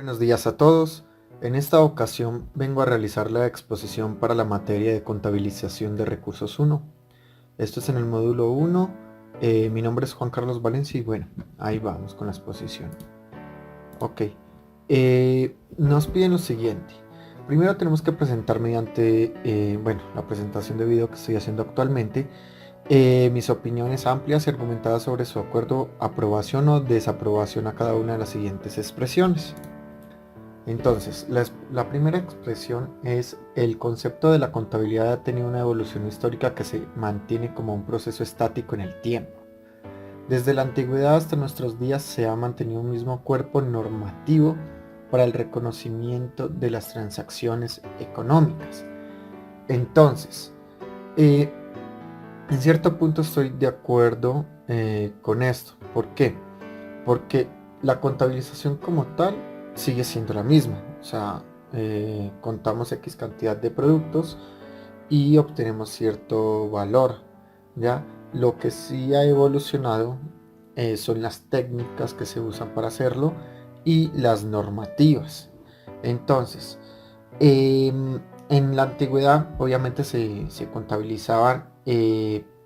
Buenos días a todos. En esta ocasión vengo a realizar la exposición para la materia de contabilización de recursos 1. Esto es en el módulo 1. Mi nombre es Juan Carlos Valencia y bueno, ahí vamos con la exposición. Ok. Nos piden lo siguiente. Primero tenemos que presentar mediante, la presentación de video que estoy haciendo actualmente, mis opiniones amplias y argumentadas sobre su acuerdo, aprobación o desaprobación a cada una de las siguientes expresiones. Entonces, la primera expresión es: el concepto de la contabilidad ha tenido una evolución histórica que se mantiene como un proceso estático en el tiempo. Desde la antigüedad hasta nuestros días se ha mantenido un mismo cuerpo normativo para el reconocimiento de las transacciones económicas. Entonces, eh, en cierto punto estoy de acuerdo con esto. ¿Por qué? Porque la contabilización como tal sigue siendo la misma. O sea, contamos X cantidad de productos y obtenemos cierto valor. ¿Ya? Lo que sí ha evolucionado son las técnicas que se usan para hacerlo y las normativas. Entonces, en la antigüedad obviamente se contabilizaban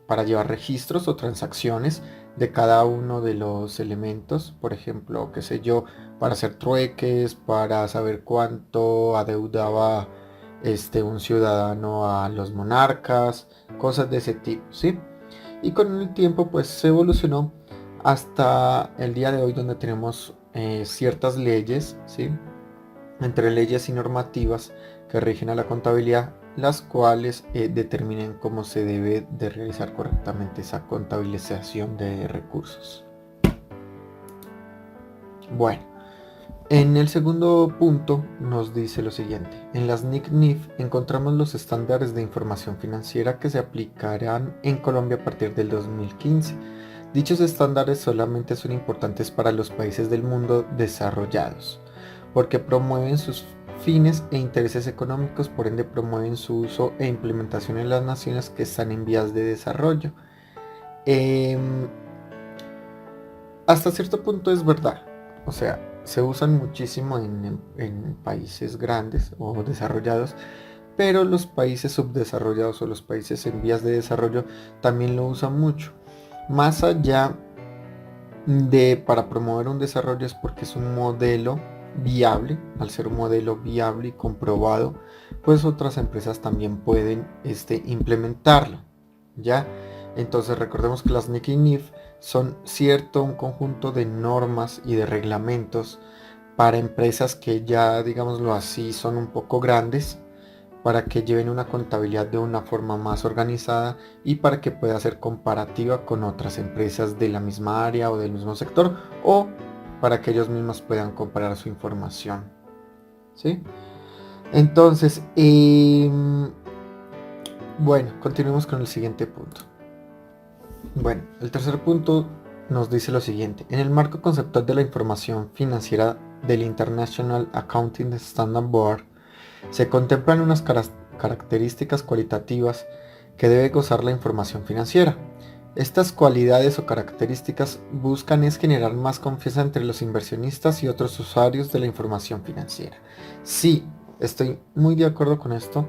para llevar registros o transacciones de cada uno de los elementos, por ejemplo, qué sé yo, para hacer trueques, para saber cuánto adeudaba un ciudadano a los monarcas, cosas de ese tipo, ¿sí? Y con el tiempo pues se evolucionó hasta el día de hoy, donde tenemos ciertas leyes, ¿sí? Entre leyes y normativas que rigen a la contabilidad, las cuales determinen cómo se debe de realizar correctamente esa contabilización de recursos. Bueno, en el segundo punto nos dice lo siguiente: en las NIC/NIF encontramos los estándares de información financiera que se aplicarán en Colombia a partir del 2015. Dichos estándares solamente son importantes para los países del mundo desarrollados, porque promueven sus fines e intereses económicos, por ende promueven su uso e implementación en las naciones que están en vías de desarrollo. Em, Hasta cierto punto es verdad. O sea, se usan muchísimo en países grandes o desarrollados, pero los países subdesarrollados o los países en vías de desarrollo también lo usan mucho. Más allá de para promover un desarrollo, es porque es un modelo viable. Al ser un modelo viable y comprobado, pues otras empresas también pueden implementarlo, ¿ya? Entonces recordemos que las NIC y NIF son un conjunto de normas y de reglamentos para empresas que ya, digámoslo así, son un poco grandes, para que lleven una contabilidad de una forma más organizada y para que pueda ser comparativa con otras empresas de la misma área o del mismo sector, o para que ellos mismos puedan comparar su información, ¿sí? Entonces, bueno, continuemos con el siguiente punto. Bueno, el tercer punto nos dice lo siguiente: en el marco conceptual de la información financiera del International Accounting Standard Board, se contemplan unas características cualitativas que debe gozar la información financiera. Estas cualidades o características buscan es generar más confianza entre los inversionistas y otros usuarios de la información financiera. Sí, estoy muy de acuerdo con esto,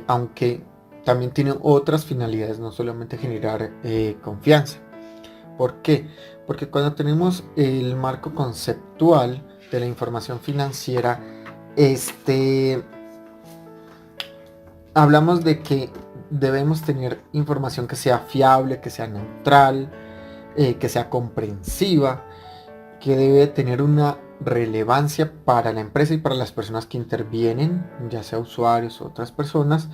aunque también tiene otras finalidades, no solamente generar confianza. ¿Por qué? Porque cuando tenemos el marco conceptual de la información financiera, hablamos de que debemos tener información que sea fiable, que sea neutral, que sea comprensiva, que debe tener una relevancia para la empresa y para las personas que intervienen, ya sea usuarios o otras personas,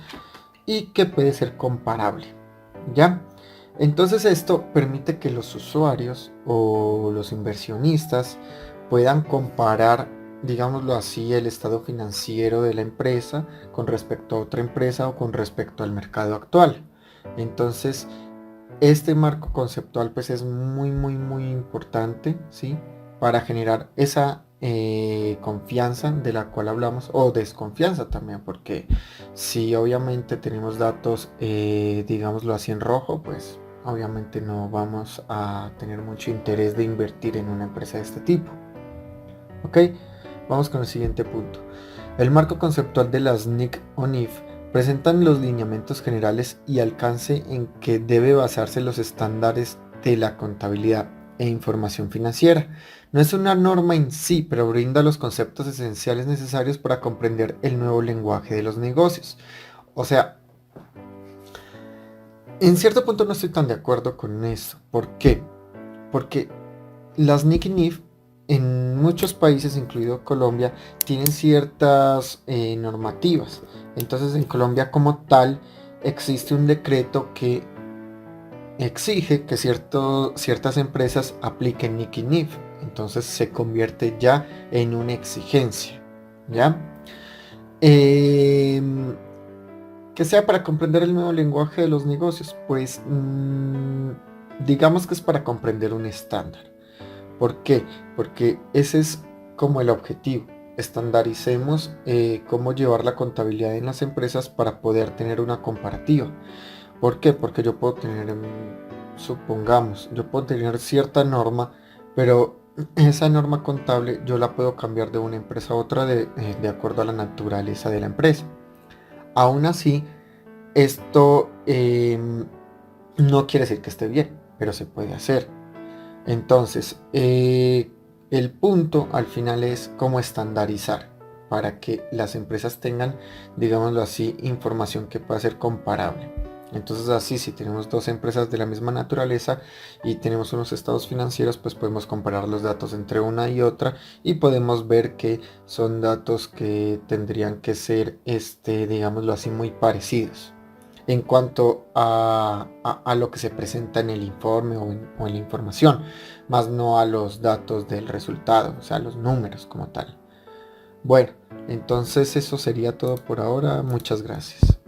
y que puede ser comparable, ¿ya? Entonces esto permite que los usuarios o los inversionistas puedan comparar, digámoslo así, el estado financiero de la empresa con respecto a otra empresa o con respecto al mercado actual. Entonces, este marco conceptual pues es muy importante, ¿sí? Para generar esa confianza de la cual hablamos, o desconfianza también, porque si obviamente tenemos datos, digámoslo así, en rojo, pues obviamente no vamos a tener mucho interés de invertir en una empresa de este tipo, ¿ok? Vamos con el siguiente punto. El marco conceptual de las NIC o NIF presentan los lineamientos generales y alcance en que debe basarse los estándares de la contabilidad e información financiera. No es una norma en sí, pero brinda los conceptos esenciales necesarios para comprender el nuevo lenguaje de los negocios. O sea, en cierto punto no estoy tan de acuerdo con eso. ¿Por qué? Porque las NIC y NIF en muchos países, incluido Colombia, tienen ciertas normativas. Entonces en Colombia como tal existe un decreto que exige que ciertas empresas apliquen NIC y NIF. Entonces se convierte ya en una exigencia. ¿Ya? Que sea para comprender el nuevo lenguaje de los negocios. Pues digamos que es para comprender un estándar. ¿Por qué? Porque ese es como el objetivo. Estandaricemos cómo llevar la contabilidad en las empresas para poder tener una comparativa. ¿Por qué? Porque yo puedo tener, supongamos, yo puedo tener cierta norma, pero esa norma contable yo la puedo cambiar de una empresa a otra de acuerdo a la naturaleza de la empresa. Aún así, esto no quiere decir que esté bien, pero se puede hacer. Entonces, el punto al final es cómo estandarizar para que las empresas tengan, digámoslo así, información que pueda ser comparable. Entonces así, si tenemos dos empresas de la misma naturaleza y tenemos unos estados financieros, pues podemos comparar los datos entre una y otra y podemos ver que son datos que tendrían que ser, digámoslo así, muy parecidos en cuanto a lo que se presenta en el informe o en la información, más no a los datos del resultado, o sea, los números como tal. Bueno, entonces eso sería todo por ahora. Muchas gracias.